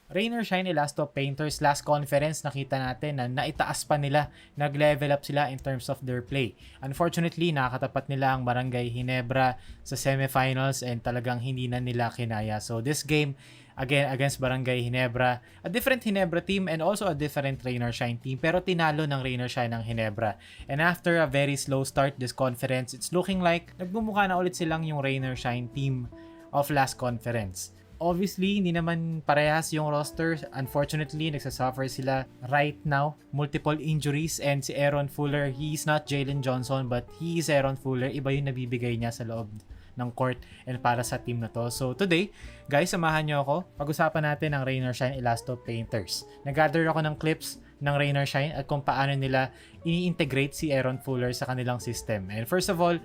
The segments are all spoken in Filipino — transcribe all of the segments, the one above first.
Rain or Shine Elasto Painters, last conference nakita natin na naitaas pa nila, nag-level up sila in terms of their play. Unfortunately, nakakatapat nila ang Barangay Ginebra sa semifinals and talagang hindi na nila kinaya. So this game, again, against Barangay Ginebra, a different Ginebra team and also a different Rain or Shine team, pero tinalo ng Rain or Shine ng Ginebra. And after a very slow start this conference, it's looking like nagmumukha na ulit silang yung Rain or Shine team of last conference. Obviously, hindi naman parehas yung roster. Unfortunately, nagsasuffer sila right now. Multiple injuries and si Aaron Fuller, he is not Jalen Johnson but he is Aaron Fuller. Iba yung nabibigay niya sa loob ng court and para sa team na to. So today, guys, samahan nyo ako. Pag-usapan natin ang Rain or Shine Elasto Painters. Nag-gather ako ng clips ng Rain or Shine at kung paano nila ini-integrate si Aaron Fuller sa kanilang system. And first of all,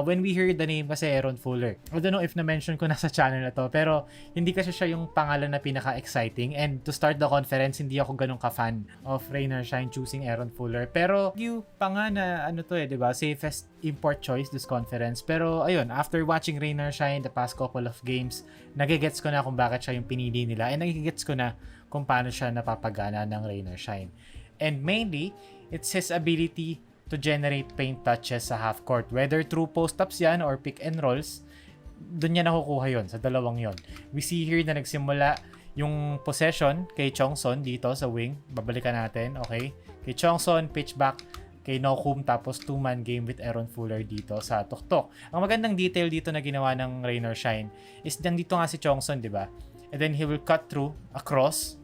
when we hear the name kasi Aaron Fuller, I don't know if na-mention ko na sa channel na to, pero hindi kasi siya yung pangalan na pinaka-exciting. And to start the conference, hindi ako ganun ka-fan of Rain or Shine choosing Aaron Fuller. Pero yung pa nga na ano to diba? Safest import choice this conference. Pero ayun, after watching Rain or Shine the past couple of games, nagigets ko na kung bakit siya yung pinili nila. And nagigets ko na kung paano siya napapagana ng Rain or Shine. And mainly, it's his ability to generate paint touches sa half court. Whether through post-ups yan or pick and rolls, dun niya nakukuha yon sa dalawang yon. We see here na nagsimula yung possession kay Chongson dito sa wing. Babalikan natin, okay? Kay Chongson, pitch back kay Nokum, tapos 2-man game with Aaron Fuller dito sa tuktok. Ang magandang detail dito na ginawa ng Rain or Shine is nandito nga si Chongson, di ba? And then he will cut through, across,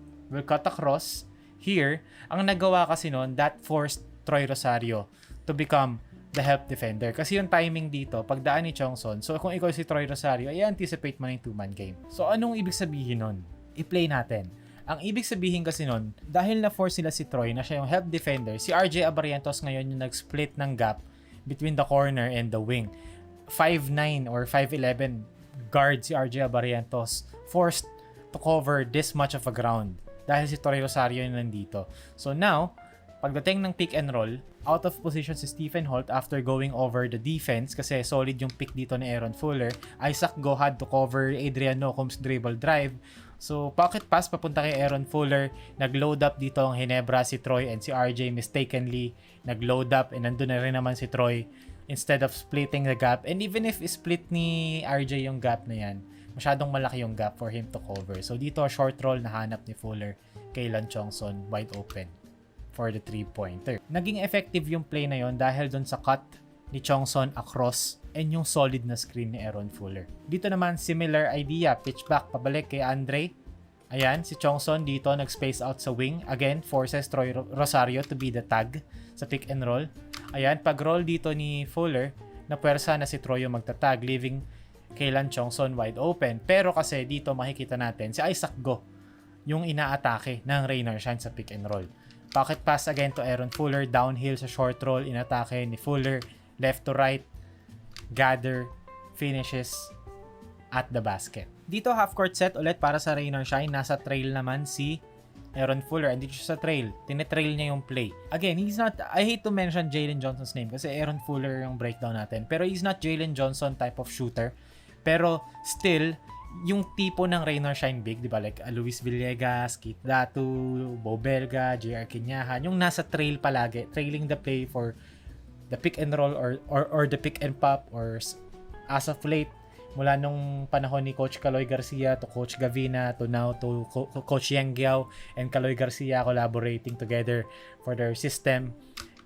here. Ang nagawa kasi noon, that forced Troy Rosario to become the help defender. Kasi yung timing dito, pagdaan ni Chongson, so kung ikaw si Troy Rosario, ay anticipate mo na yung 2-man game. So anong ibig sabihin nun? I-play natin. Ang ibig sabihin kasi nun, dahil na-force sila si Troy na siya yung help defender, si RJ Abarientos ngayon yung nag-split ng gap between the corner and the wing. 5'9 or 5'11 guard si RJ Abarientos, forced to cover this much of a ground dahil si Troy Rosario yung nandito. So now, pagdating ng pick and roll, out of position si Stephen Holt after going over the defense kasi solid yung pick dito ni Aaron Fuller. Isaac Go had to cover Adrian Nocum's dribble drive. So pocket pass papunta kay Aaron Fuller. Nag-load up dito ang Ginebra si Troy and si RJ mistakenly nag-load up and nandun na rin naman si Troy instead of splitting the gap. And even if split ni RJ yung gap na yan, masyadong malaki yung gap for him to cover. So dito, short roll na hanap ni Fuller kay Lan Chongson, wide open for the 3-pointer. Naging effective yung play na yon dahil dun sa cut ni Chongson across and yung solid na screen ni Aaron Fuller. Dito naman, similar idea. Pitch back, pabalik kay Andre. Ayan, si Chongson dito nag-space out sa wing. Again, forces Troy Rosario to be the tag sa pick and roll. Ayan, pag-roll dito ni Fuller, na puwersa na si Troy yung magtatag, leaving kay Lan Chongson wide open. Pero kasi dito makikita natin si Isaac Go yung inaatake ng Rain or Shine sa pick and roll. Pocket pass again to Aaron Fuller, downhill sa short roll, inatake ni Fuller, left to right, gather, finishes at the basket. Dito half court set ulit para sa Rain or Shine. Nasa trail naman si Aaron Fuller. Andito siya sa trail. Tinetrail niya yung play. Again, he's not, I hate to mention Jalen Johnson's name kasi Aaron Fuller yung breakdown natin. Pero he's not Jalen Johnson type of shooter. Pero still, yung tipo ng Rain or Shine big, di ba? Like Luis Villegas, Keith Datu, Bo Belga, JR Kinyahan, yung nasa trail palagi, trailing the play for the pick and roll or the pick and pop or as of late, mula nung panahon ni Coach Kaloy Garcia to Coach Gavina to now to Coach Yang Giao and Kaloy Garcia collaborating together for their system.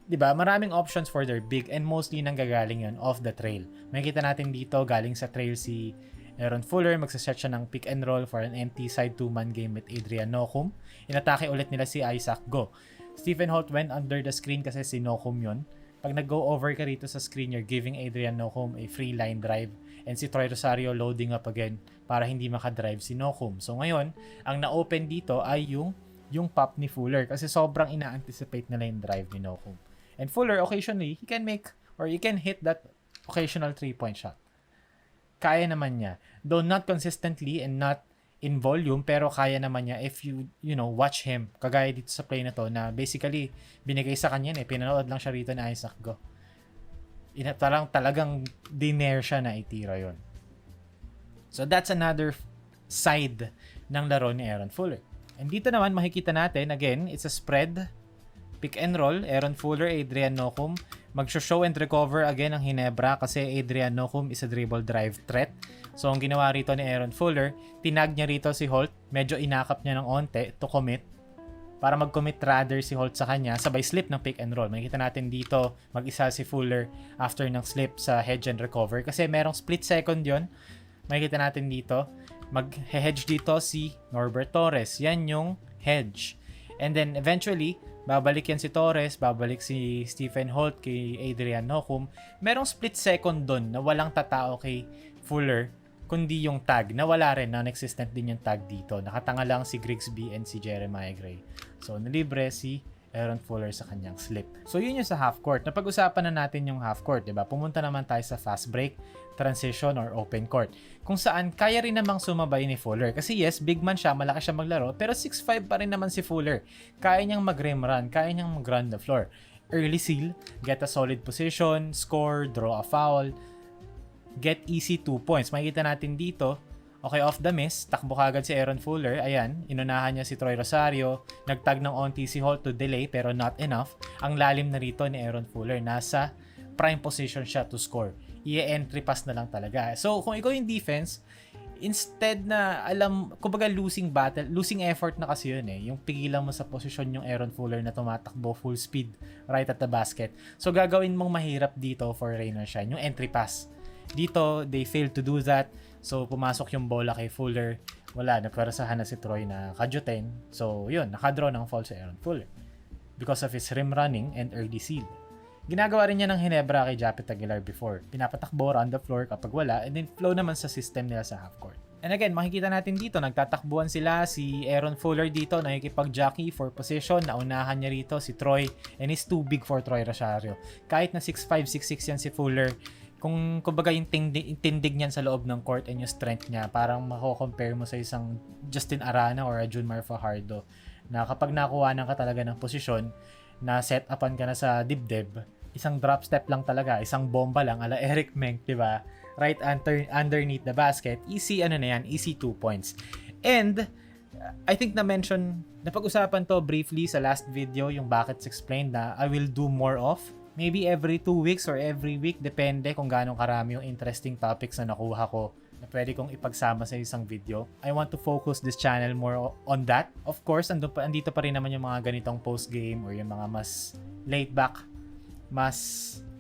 'Di ba? Maraming options for their big and mostly nanggagaling 'yon off the trail. Makikita natin dito galing sa trail si Aaron Fuller, magsaset siya ng pick and roll for an empty side 2-man game with Adrian Nocum. Inatake ulit nila si Isaac Go. Stephen Holt went under the screen kasi si Nocum 'yon. Pag nag-go over ka rito sa screen, you're giving Adrian Nocum a free line drive and si Troy Rosario loading up again para hindi makadrive si Nocum. So ngayon, ang na-open dito ay yung pop ni Fuller kasi sobrang ina-anticipate nila yung drive ni Nocum. And Fuller, occasionally, he can make or he can hit that occasional 3-point shot. Kaya naman niya. Though not consistently and not in volume, pero kaya naman niya if you watch him. Kagaya dito sa play na to na basically binigay sa kanya pinanood lang siya rito ni Isaac Go. Talagang diner siya na itira yon. So that's another side ng laro ni Aaron Fuller. And dito naman makikita natin, again, it's a spread. Pick and roll, Aaron Fuller, Adrian Nocum. Mag-show and recover again ang Hinebra kasi Adrian Nocum is a dribble drive threat. So ang ginawa rito ni Aaron Fuller, tinag niya rito si Holt, medyo inakap niya ng onte to commit. Para mag-commit rather si Holt sa kanya, sabay slip ng pick and roll. Makikita natin dito, mag-isa si Fuller after ng slip sa hedge and recover. Kasi merong split second yon. Makikita natin dito, mag-hedge dito si Norbert Torres. Yan yung hedge. And then eventually, babalik yan si Torres, babalik si Stephen Holt kay Adrian Nocum. Merong split second doon na walang tatao kay Fuller, kundi yung tag. Nawala rin, non-existent din yung tag dito. Nakatanga lang si Grigsby and si Jeremiah Gray. So, nalibre si Aaron Fuller sa kanyang slip. So, yun yung sa half court. Napag-usapan na natin yung half court, diba? Pumunta naman tayo sa fast break, transition, or open court. Kung saan, kaya rin namang sumabay ni Fuller. Kasi yes, big man siya, malaki siya maglaro, pero 6'5 pa rin naman si Fuller. Kaya niyang mag-rim run, kaya niyang mag-run the floor. Early seal, get a solid position, score, draw a foul, get easy 2 points. Makikita natin dito, okay, off the miss, takbo kagad si Aaron Fuller. Ayan, inunahan niya si Troy Rosario. Nagtag ng onti si Holt to delay pero not enough. Ang lalim na rito ni Aaron Fuller. Nasa prime position siya to score. I-entry pass na lang talaga. So, kung ikaw yung defense, instead na kumbaga losing effort na kasi yun eh. Yung pigilan mo sa posisyon yung Aaron Fuller na tumatakbo full speed right at the basket. So, gagawin mong mahirap dito for rain or shine, yung entry pass. Dito, they failed to do that. So, pumasok yung bola kay Fuller. Wala, napwerasahan na si Troy na kajutin. So, yun, nakadraw ng foul si Aaron Fuller because of his rim running and early seal. Ginagawa rin niya ng Hinebra kay Japet Aguilar before. Pinapatakbo on the floor kapag wala and then flow naman sa system nila sa half court. And again, makikita natin dito, nagtatakbuhan sila. Si Aaron Fuller dito, nakikipag-jockey for position. Naunahan niya rito si Troy and he's too big for Troy Rosario. Kahit na 6'5", 6'6" yan si Fuller, kung kumbaga yung tindig niyan sa loob ng court and yung strength niya, parang mako-compare mo sa isang Justin Arana or a Junmar Fajardo na kapag nakuha ka talaga ng posisyon na set upan ka na sa dibdib, isang drop step lang talaga, isang bomba lang ala Eric Menk, di ba? Right underneath the basket, easy easy 2 points. And I think napag-usapan to briefly sa last video, yung Buckets Explained na I will do more of. Maybe every 2 weeks or every week, depende kung gaano karami yung interesting topics na nakuha ko na pwede kong ipagsama sa isang video. I want to focus this channel more on that. Of course, andito pa rin naman yung mga ganitong post-game or yung mga mas laid back, mas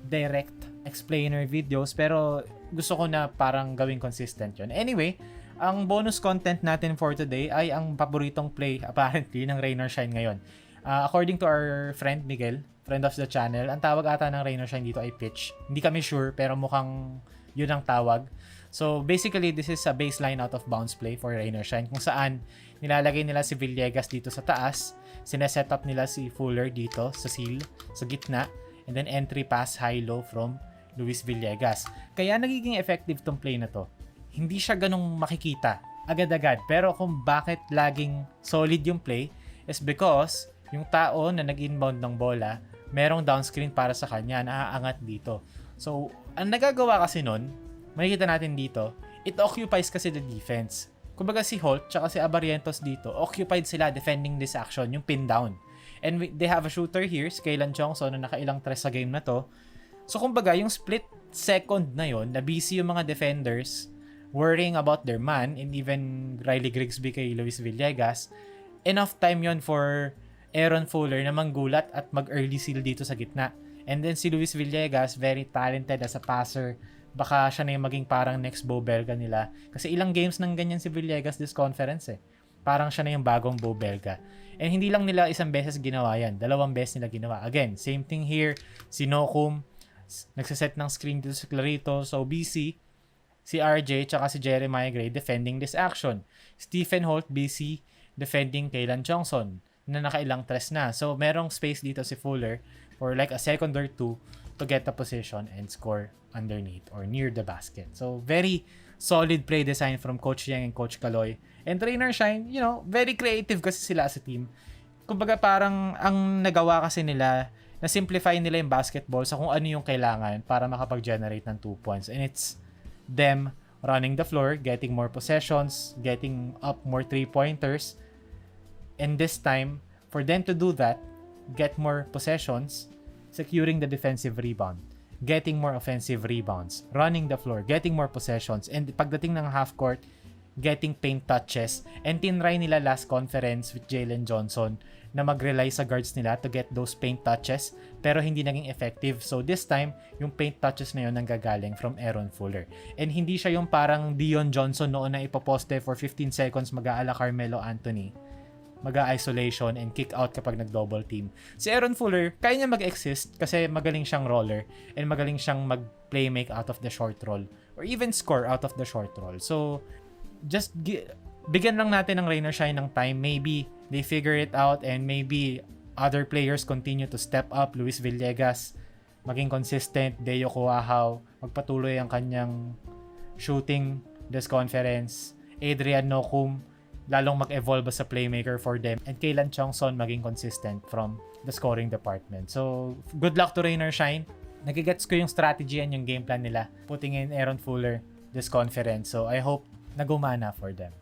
direct explainer videos, pero gusto ko na parang gawing consistent yun. Anyway, ang bonus content natin for today ay ang paboritong play apparently ng Rain or Shine ngayon. According to our friend Miguel, friend of the channel, ang tawag ata ng Rain or Shine dito ay pitch. Hindi kami sure pero mukhang yun ang tawag. So basically, this is a baseline out of bounds play for Rain or Shine kung saan nilalagay nila si Villegas dito sa taas, sineset up nila si Fuller dito sa seal, sa gitna, and then entry pass high-low from Luis Villegas. Kaya nagiging effective tong play na to. Hindi siya ganong makikita agad-agad, pero kung bakit laging solid yung play is because yung tao na nag-inbound ng bola, merong downscreen para sa kanya, naaangat dito. So, ang nagagawa kasi nun, makikita natin dito, it occupies kasi the defense. Kumbaga si Holt tsaka si Abarrientos dito, occupied sila defending this action, yung pin down. And they have a shooter here, si Kaylan Chongso, na nakailang tres sa game na to. So, kumbaga, yung split second na yon, na busy yung mga defenders worrying about their man, and even Riley Grigsby kay Luis Villegas, enough time yon for Aaron Fuller na manggulat at mag-early seal dito sa gitna. And then si Luis Villegas, very talented as a passer. Baka siya na yung maging parang next Bo Belga nila. Kasi ilang games nang ganyan si Villegas this conference eh. Parang siya na yung bagong Bo Belga. And hindi lang nila isang beses ginawa yan. 2 beses nila ginawa. Again, same thing here. Si Nocum, nagsaset ng screen dito sa Clarito. So BC, si RJ, tsaka si Jeremiah Gray defending this action. Stephen Holt, BC, defending Kaylan Chongson na nakailang tres na. So, merong space dito si Fuller for like a second or two to get the position and score underneath or near the basket. So, very solid play design from Coach Yang and Coach Kaloy. And Rain or Shine, very creative kasi sila as a team. Kumbaga parang ang nagawa kasi nila, na simplify nila yung basketball sa kung ano yung kailangan para makapag-generate ng 2 points. And it's them running the floor, getting more possessions, getting up more 3-pointers, And this time, for them to do that, get more possessions, securing the defensive rebound, getting more offensive rebounds, running the floor, getting more possessions, and pagdating ng half court, getting paint touches. And tinry nila last conference with Jalen Johnson na mag-rely sa guards nila to get those paint touches, pero hindi naging effective. So this time, yung paint touches na yun nanggagaling from Aaron Fuller. And hindi siya yung parang Dion Johnson noon na ipoposte for 15 seconds mag-aala Carmelo Anthony, mag-isolation and kick out kapag nag-double team. Si Aaron Fuller, kaya niya mag-exist kasi magaling siyang roller and magaling siyang mag-playmake out of the short roll or even score out of the short roll. So, just bigyan lang natin ng rain or shine ng time. Maybe they figure it out and maybe other players continue to step up. Luis Villegas, maging consistent. Deo Kuahaw, magpatuloy ang kanyang shooting this conference. Adrian Nocum, lalong mag-evolve sa playmaker for them. And Kaylan Chongson maging consistent from the scoring department. So, good luck to rain or shine. Nagigets ko yung strategy and yung game plan nila putting in Aaron Fuller this conference. So, I hope na gumana for them.